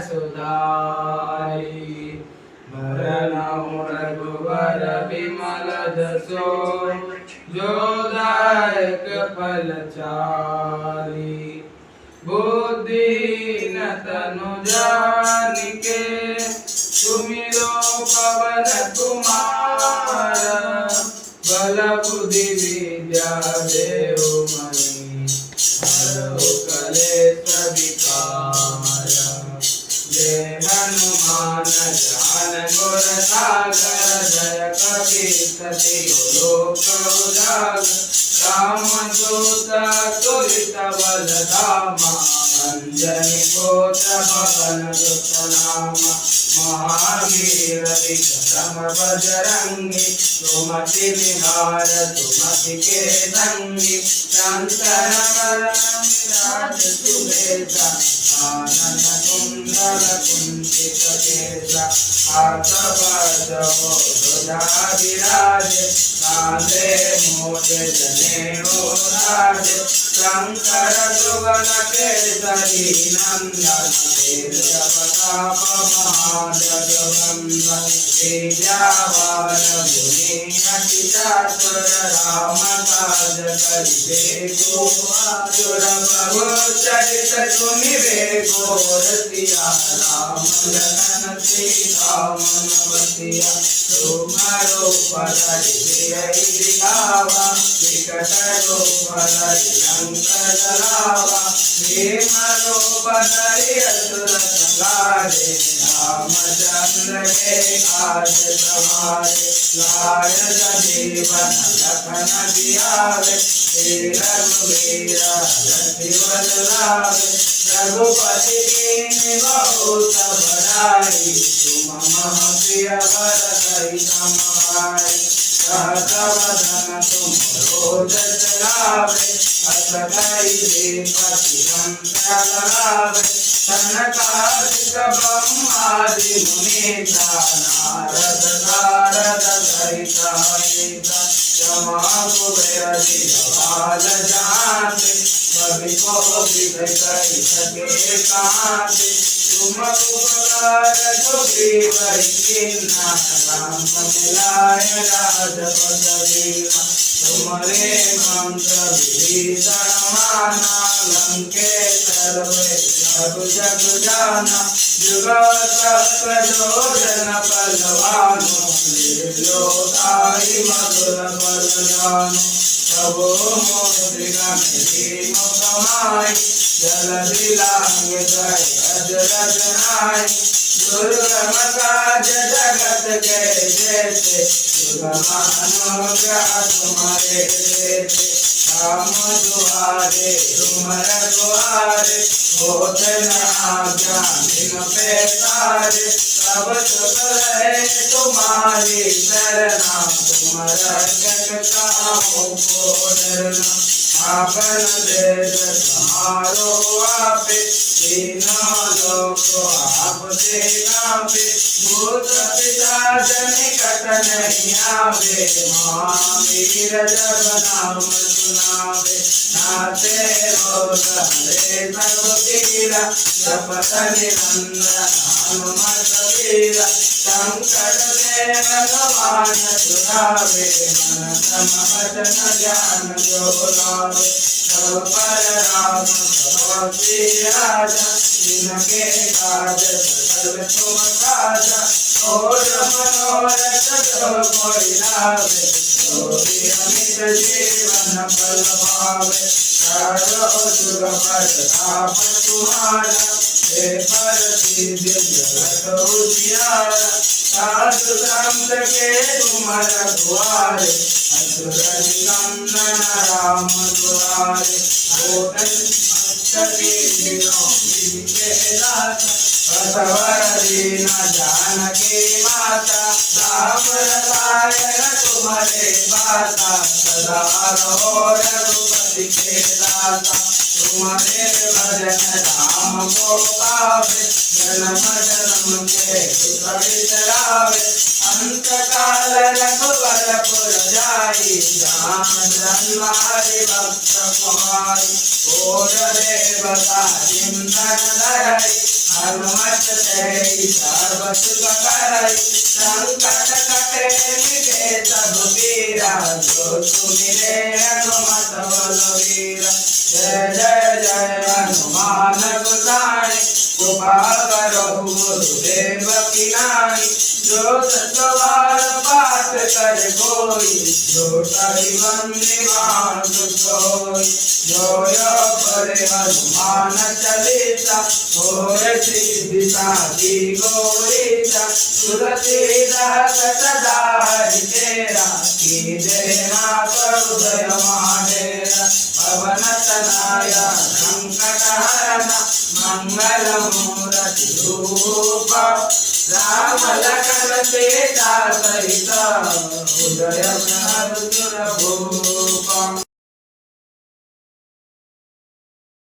सुधारी। भरनऊ रघुवर विमल जसो जो दायक फल चारि। बुद्धिहीन तनु जानिके सुमिरो पवन कुमार। बल बुद्धि विद्या देहु मणि हरहु कलेश विकार। जय हनुमान ज्ञान गुण सागर जय कपीसति लोक उजागर। रामदूत तुलित बल धामा अंजनी पुत्र पवन सुत नामा। महावीर विक्रम बजरंगी सुमति निहार सुमति के संगी। शंकर वरण विराज सुबेसा कानन कुंडल कुंचित केसा। हाथ वज्र ध्वजा विराजे कांधे मूज जनेऊ राजे। शंकर सुवन केसरी नंदन तेज प्रताप महाजगवंदन। विद्यावान गुणी अति चातुर राम काज करिबे को आतुर। प्रभु चरित सुनिबे को रसिया राम लखन सीता मन बसिया। तुम्हारो पदरि सिरहि दिखावा विकट रूप धरि लंक जलावा। भीम रूप धरि असुर संहारे रामचंद्र के काज सवारे। लाय जीवन लखन जियावे रघुवीर रघुवर लावे। रघुपति कीन्हि बहुत बड़ाई तुम मम प्रिय भरत सम भाई। सहस वदन तुम रोज लावे अस कहि पति संत लावे। सनकादिक ब्रह्मादि मुनीसा नारद सारद सहित अहिसा। जमा कुबेर दिगपाल जाते कवि कोटि कहि सके काते। तुम उपकार सुग्रीव कीन्हा राम मिलाय राजपद दीन्हा। तुम्हारे मंत्र विभीषण माना लंकेश्वर वे सब जग जाना। जुगत प्रचोदन बलवानो निर्लोताहि मधुर बल जानो। प्रभु मोद्रिका भीम कमाई जलधि लांघ गए अजरज नाई। दुर्गम काज जगत के जेते सुगमानुग्रह तुम्हारे तेते। राम दुआरे तुम रघुआरे होत न आज्ञा बिनु पैसारे। सब सुख है तुम्हारी शरणा तुम रक्षक काहू को डरना। आपन तेज तुम्हारो आपे तीनों लोक आपसे कापे। भूत पिशाच निकट नहीं आवे महावीर जब नाम सुनावे। नाते रोग हरे सब पीरा जपत निरंतर हनुमत वीरा। संकट ते भगवान छुड़ावे मन क्रम वचन ज्ञान जो लावे। सब पर राम तपस्वी राजा जिनके काज सकल तुम साजा। और मनोरथ जो कोई लावे सोई अमित जीवन फल पावे। चारों जुग प्रताप तुम्हारा हे प्रसिद्ध जगत उजियारा। साधु संत के तुम रखवारे असुर निकंदन राम दुआरे। अष्टके दिनों के दाता बसवर दीन जानकी माता। राम रसायन तुम्हारे बाता सदा रहो रघुपति के दाता। तुम्हारे भजन राम को पावे जन्म जन्म के दुख बिसरावे। अंत काल रघुवरपुर जाई जहाँ जन्मारि भक्त कुमारी। और देवता चिंतन धरई हनुमत तेई सर्व सुख करई संकट कटे मिटे सब पीरा जो सुमिरे हनुमत बलवीरा। जय जय जय हनुमान गोसाई कृपा करो गुरुदेव की नाई। जो सतवार पाठ कर कोई जो तारी बंदी मान सोई। जो यो पढ़े हनुमान चालीसा होए सिद्धि साधी गौरीसा। तुलसीदास सदा हरिचेरा कीजे नाथ हृदय महाडेरा। पवन तनया संकट हरण मंगल मूर्ति रूप। राम लखन सीता सहित हृदय में अर्जुन भूप।